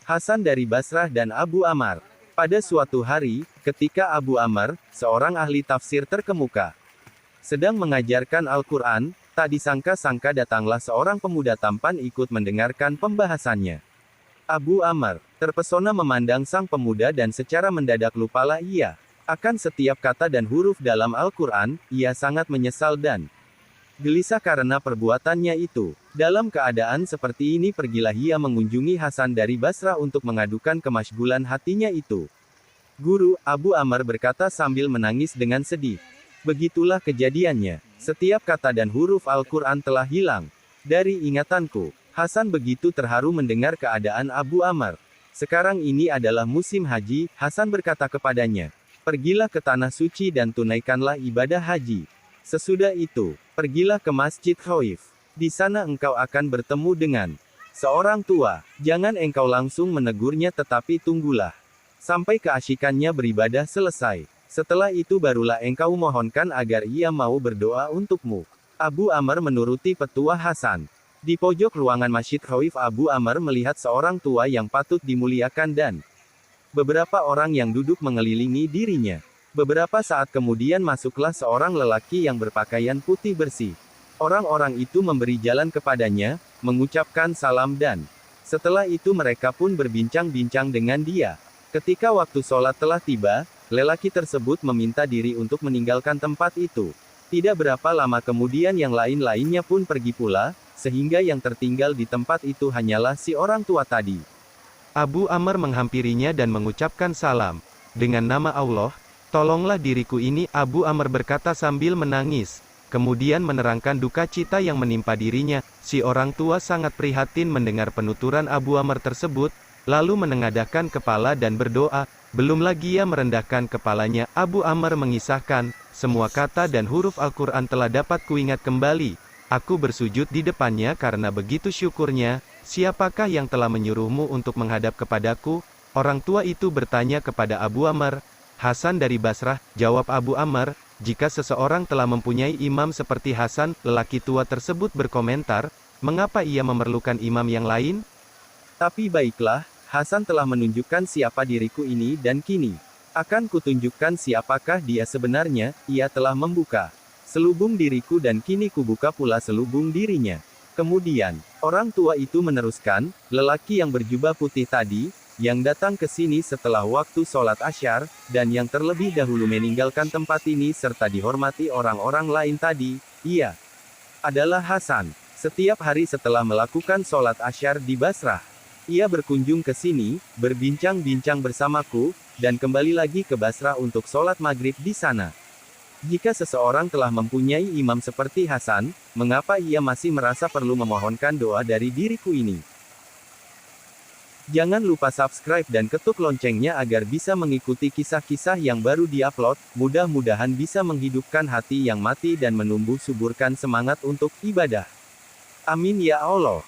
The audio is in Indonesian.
Hasan dari Basrah dan Abu Ammar. Pada suatu hari, ketika Abu Ammar, seorang ahli tafsir terkemuka, sedang mengajarkan Al-Quran, tak disangka-sangka datanglah seorang pemuda tampan ikut mendengarkan pembahasannya. Abu Ammar terpesona memandang sang pemuda dan secara mendadak lupalah ia akan setiap kata dan huruf dalam Al-Quran. Ia sangat menyesal dan gelisah karena perbuatannya itu. Dalam keadaan seperti ini pergilah ia mengunjungi Hasan dari Basrah untuk mengadukan kemasygulan hatinya itu. Guru, Abu Ammar berkata sambil menangis dengan sedih. Begitulah kejadiannya. Setiap kata dan huruf Al-Quran telah hilang dari ingatanku. Hasan begitu terharu mendengar keadaan Abu Ammar. Sekarang ini adalah musim haji, Hasan berkata kepadanya. Pergilah ke tanah suci dan tunaikanlah ibadah haji. Sesudah itu, pergilah ke Masjid Khaif. Di sana engkau akan bertemu dengan seorang tua. Jangan engkau langsung menegurnya tetapi tunggulah sampai keasyikannya beribadah selesai. Setelah itu barulah engkau mohonkan agar ia mau berdoa untukmu. Abu Ammar menuruti petua Hasan. Di pojok ruangan Masjid Khaif Abu Ammar melihat seorang tua yang patut dimuliakan dan beberapa orang yang duduk mengelilingi dirinya. Beberapa saat kemudian masuklah seorang lelaki yang berpakaian putih bersih. Orang-orang itu memberi jalan kepadanya, mengucapkan salam dan setelah itu mereka pun berbincang-bincang dengan dia. Ketika waktu sholat telah tiba, lelaki tersebut meminta diri untuk meninggalkan tempat itu. Tidak berapa lama kemudian yang lain-lainnya pun pergi pula, sehingga yang tertinggal di tempat itu hanyalah si orang tua tadi. Abu Ammar menghampirinya dan mengucapkan salam. Dengan nama Allah, tolonglah diriku ini, Abu Ammar berkata sambil menangis. Kemudian menerangkan duka cita yang menimpa dirinya. Si orang tua sangat prihatin mendengar penuturan Abu Ammar tersebut, lalu menengadahkan kepala dan berdoa. Belum lagi ia merendahkan kepalanya, Abu Ammar mengisahkan, semua kata dan huruf Al-Quran telah dapat kuingat kembali. Aku bersujud di depannya karena begitu syukurnya. Siapakah yang telah menyuruhmu untuk menghadap kepadaku? Orang tua itu bertanya kepada Abu Ammar. Hasan dari Basrah, jawab Abu Ammar. Jika seseorang telah mempunyai imam seperti Hasan, lelaki tua tersebut berkomentar, mengapa ia memerlukan imam yang lain? Tapi baiklah, Hasan telah menunjukkan siapa diriku ini dan kini akan kutunjukkan siapakah dia sebenarnya. Ia telah membuka selubung diriku dan kini kubuka pula selubung dirinya. Kemudian, orang tua itu meneruskan, lelaki yang berjubah putih tadi, yang datang ke sini setelah waktu sholat Asyar, dan yang terlebih dahulu meninggalkan tempat ini serta dihormati orang-orang lain tadi, ia adalah Hasan. Setiap hari setelah melakukan sholat Asyar di Basrah, ia berkunjung ke sini, berbincang-bincang bersamaku, dan kembali lagi ke Basrah untuk sholat maghrib di sana. Jika seseorang telah mempunyai imam seperti Hasan, mengapa ia masih merasa perlu memohonkan doa dari diriku ini? Jangan lupa subscribe dan ketuk loncengnya agar bisa mengikuti kisah-kisah yang baru diupload. Mudah-mudahan bisa menghidupkan hati yang mati dan menumbuh suburkan semangat untuk ibadah. Amin ya Allah.